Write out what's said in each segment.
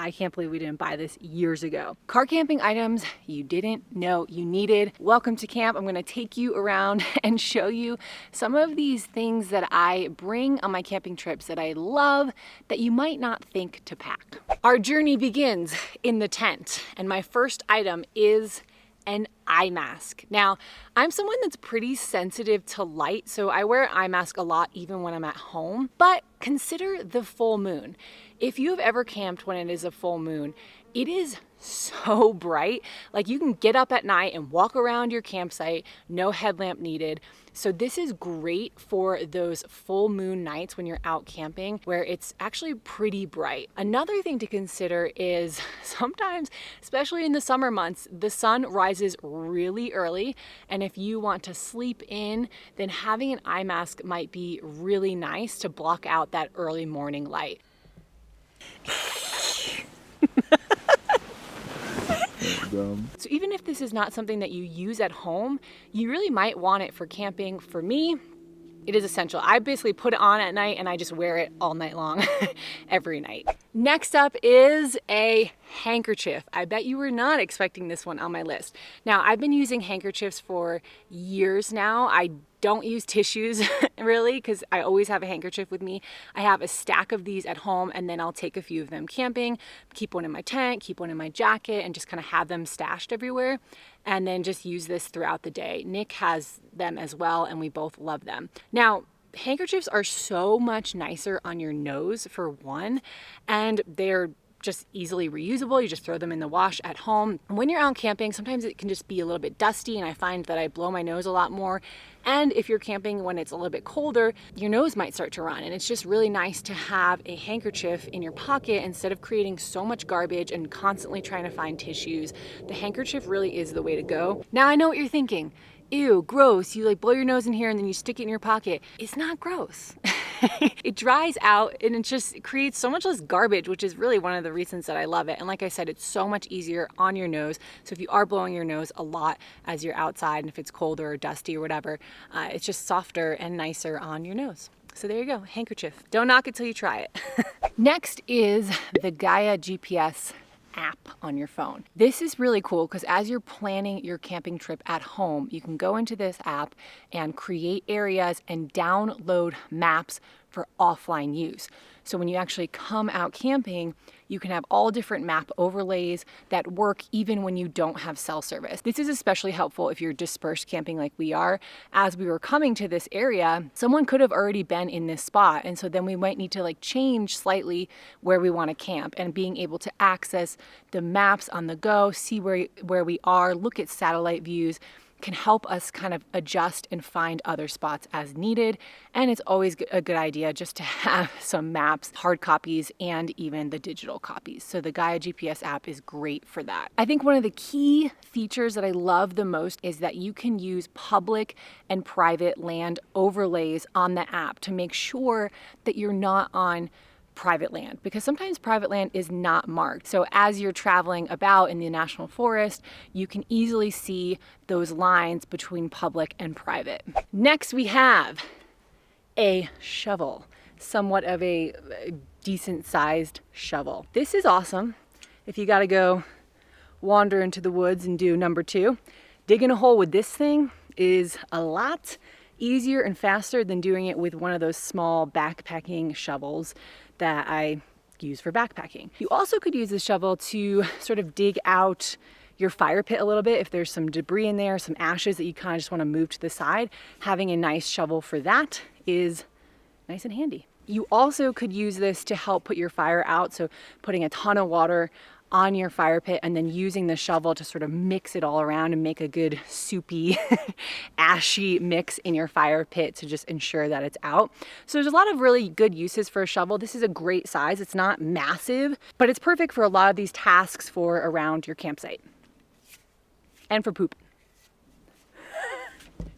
I can't believe we didn't buy this years ago. Car camping items you didn't know you needed. Welcome to camp. I'm gonna take you around and show you some of these things that I bring on my camping trips that I love that you might not think to pack. Our journey begins in the tent, and my first item is an eye mask. Now, I'm someone that's pretty sensitive to light, so I wear an eye mask a lot even when I'm at home, but consider the full moon. If you've ever camped when it is a full moon, it is so bright. Like, you can get up at night and walk around your campsite, no headlamp needed. So this is great for those full moon nights when you're out camping where it's actually pretty bright. Another thing to consider is sometimes, especially in the summer months, the sun rises really early. And if you want to sleep in, then having an eye mask might be really nice to block out that early morning light. So even if this is not something that you use at home, you really might want it for camping. For me, it is essential. I basically put it on at night and I just wear it all night long, every night. Next up is a handkerchief. I bet you were not expecting this one on my list. Now, I've been using handkerchiefs for years now. I don't use tissues really, because I always have a handkerchief with me. I have a stack of these at home, and then I'll take a few of them camping, keep one in my tent, keep one in my jacket, and just kind of have them stashed everywhere, and then just use this throughout the day. Nick has them as well, and we both love them. Now, handkerchiefs are so much nicer on your nose, for one, and they're just easily reusable. You just throw them in the wash at home. When you're out camping, sometimes it can just be a little bit dusty, and I find that I blow my nose a lot more. And if you're camping when it's a little bit colder, your nose might start to run, and it's just really nice to have a handkerchief in your pocket instead of creating so much garbage and constantly trying to find tissues. The handkerchief really is the way to go. Now, I know what you're thinking. Ew, gross. You like blow your nose in here and then you stick it in your pocket. It's not gross. It dries out and it creates so much less garbage, which is really one of the reasons that I love it. And like I said, it's so much easier on your nose. So if you are blowing your nose a lot as you're outside, and if it's colder or dusty or whatever, it's just softer and nicer on your nose. So there you go, handkerchief. Don't knock it till you try it. Next is the Gaia GPS app on your phone. This is really cool because as you're planning your camping trip at home, you can go into this app and create areas and download maps for offline use. So when you actually come out camping, you can have all different map overlays that work even when you don't have cell service. This is especially helpful if you're dispersed camping like we are. As we were coming to this area, someone could have already been in this spot, and so then we might need to change slightly where we want to camp, and being able to access the maps on the go, see where we are, look at satellite views, can help us kind of adjust and find other spots as needed. And it's always a good idea just to have some maps, hard copies, and even the digital copies. So the Gaia GPS app is great for that. I think one of the key features that I love the most is that you can use public and private land overlays on the app to make sure that you're not on private land, because sometimes private land is not marked. So as you're traveling about in the national forest, you can easily see those lines between public and private. Next, we have a shovel, somewhat of a decent sized shovel. This is awesome if you got to go wander into the woods and do number 2. Digging a hole with this thing is a lot easier and faster than doing it with one of those small backpacking shovels that I use for backpacking. You also could use this shovel to sort of dig out your fire pit a little bit. If there's some debris in there, some ashes that you kind of just want to move to the side, having a nice shovel for that is nice and handy. You also could use this to help put your fire out. So putting a ton of water on your fire pit and then using the shovel to sort of mix it all around and make a good soupy, ashy mix in your fire pit to just ensure that it's out. So there's a lot of really good uses for a shovel. This is a great size. It's not massive, but it's perfect for a lot of these tasks for around your campsite and for poop.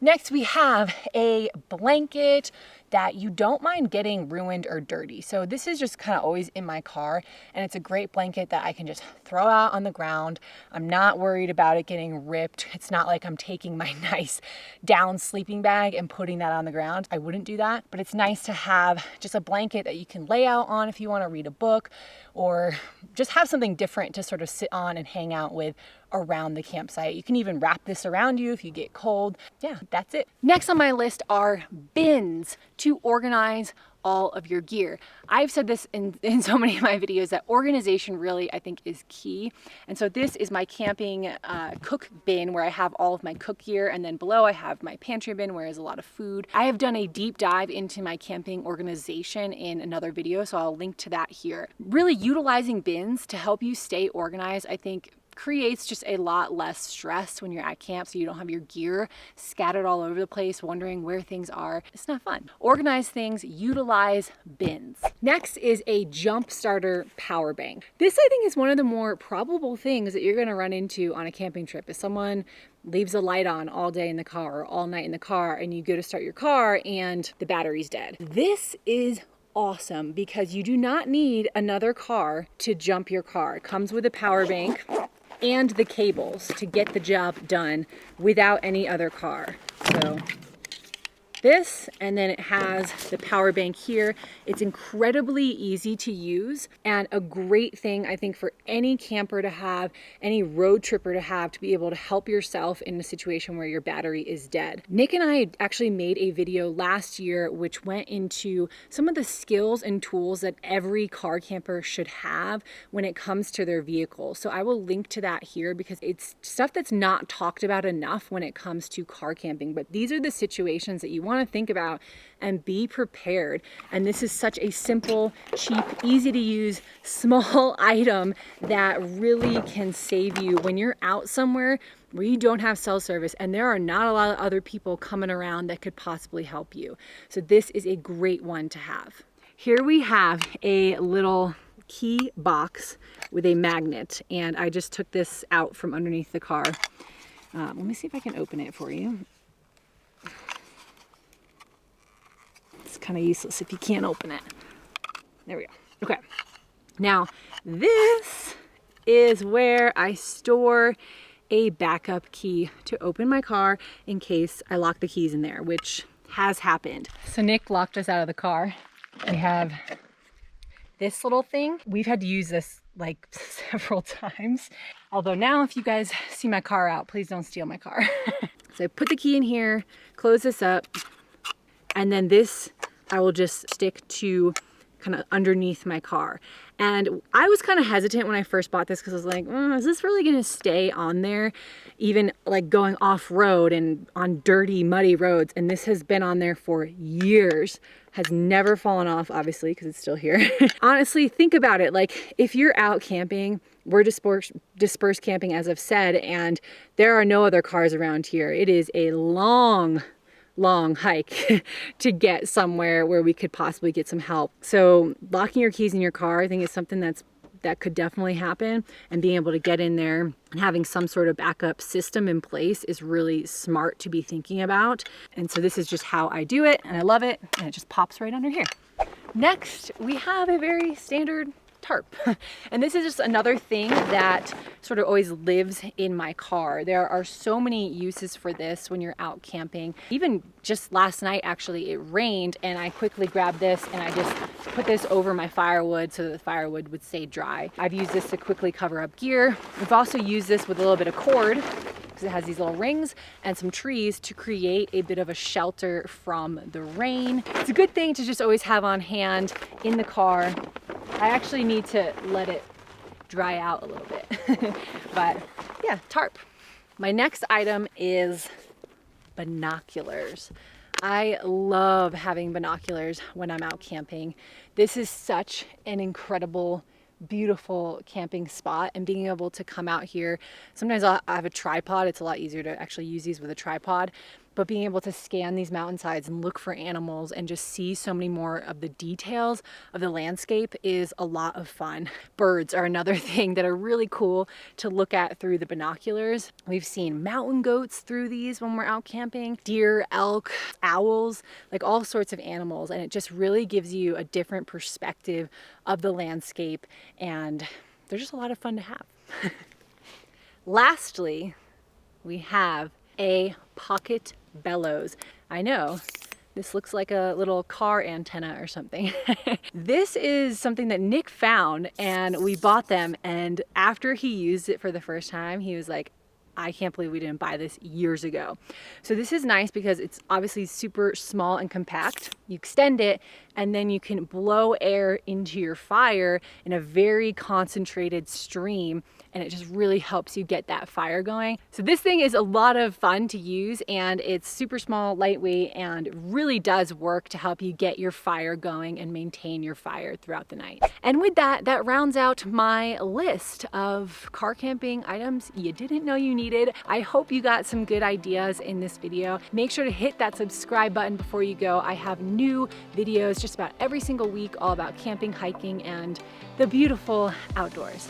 Next, we have a blanket that you don't mind getting ruined or dirty. So this is just kind of always in my car, and it's a great blanket that I can just throw out on the ground. I'm not worried about it getting ripped. It's not like I'm taking my nice down sleeping bag and putting that on the ground. I wouldn't do that, but it's nice to have just a blanket that you can lay out on if you want to read a book, or just have something different to sort of sit on and hang out with around the campsite. You can even wrap this around you if you get cold. Yeah, that's it. Next on my list are bins to organize all of your gear. I've said this in so many of my videos that organization really, I think, is key. And so this is my camping cook bin where I have all of my cook gear, and then below I have my pantry bin where there's a lot of food. I have done a deep dive into my camping organization in another video, so I'll link to that here. Really utilizing bins to help you stay organized, I think, creates just a lot less stress when you're at camp, so you don't have your gear scattered all over the place wondering where things are. It's not fun. Organize things, utilize bins. Next is a jump starter power bank. This, I think, is one of the more probable things that you're going to run into on a camping trip. If someone leaves a light on all day in the car or all night in the car, and you go to start your car and the battery's dead. This is awesome because you do not need another car to jump your car. It comes with a power bank and the cables to get the job done without any other car. So this, and then it has the power bank here. It's incredibly easy to use and a great thing, I think, for any camper to have, any road tripper to have, to be able to help yourself in a situation where your battery is dead. Nick and I actually made a video last year which went into some of the skills and tools that every car camper should have when it comes to their vehicle. So I will link to that here because it's stuff that's not talked about enough when it comes to car camping. But these are the situations that you want to think about and be prepared. And this is such a simple, cheap, easy to use, small item that really can save you when you're out somewhere where you don't have cell service and there are not a lot of other people coming around that could possibly help you. So this is a great one to have. Here we have a little key box with a magnet, and I just took this out from underneath the car. Let me see if I can open it for you. It's kind of useless if you can't open it. There we go. Okay. Now, this is where I store a backup key to open my car in case I lock the keys in there, which has happened. So Nick locked us out of the car. We have this little thing. We've had to use this like several times. Although now if you guys see my car out, please don't steal my car. So I put the key in here, close this up, and then this I will just stick to kind of underneath my car. And I was kind of hesitant when I first bought this because I was like, is this really going to stay on there? Even like going off-road and on dirty, muddy roads. And this has been on there for years. Has never fallen off, obviously, because it's still here. Honestly, think about it. Like if you're out camping, we're dispersed camping, as I've said, and there are no other cars around here. It is a long hike to get somewhere where we could possibly get some help. So locking your keys in your car, I think, is something that could definitely happen, and being able to get in there and having some sort of backup system in place is really smart to be thinking about. And so this is just how I do it, and I love it, and it just pops right under here. Next, we have a very standard tarp. And this is just another thing that sort of always lives in my car. There are so many uses for this when you're out camping. Even just last night, actually, it rained and I quickly grabbed this and I just put this over my firewood so that the firewood would stay dry. I've used this to quickly cover up gear. I've also used this with a little bit of cord because it has these little rings and some trees to create a bit of a shelter from the rain. It's a good thing to just always have on hand in the car. I actually need to let it dry out a little bit. But yeah, tarp. My next item is binoculars. I love having binoculars when I'm out camping. This is such an incredible, beautiful camping spot, and being able to come out here. Sometimes I have a tripod. It's a lot easier to actually use these with a tripod. but being able to scan these mountainsides and look for animals and just see so many more of the details of the landscape is a lot of fun. Birds are another thing that are really cool to look at through the binoculars. We've seen mountain goats through these when we're out camping, deer, elk, owls, like all sorts of animals, and it just really gives you a different perspective of the landscape, and they're just a lot of fun to have. Lastly, we have a pocket bellows. I know, this looks like a little car antenna or something. This is something that Nick found and we bought them, and after he used it for the first time, he was like, I can't believe we didn't buy this years ago. So this is nice because it's obviously super small and compact. You extend it and then you can blow air into your fire in a very concentrated stream, and it just really helps you get that fire going. So this thing is a lot of fun to use, and it's super small, lightweight, and really does work to help you get your fire going and maintain your fire throughout the night. And with that, that rounds out my list of car camping items you didn't know you needed. I hope you got some good ideas in this video. Make sure to hit that subscribe button before you go. I have new videos just about every single week all about camping, hiking, and the beautiful outdoors.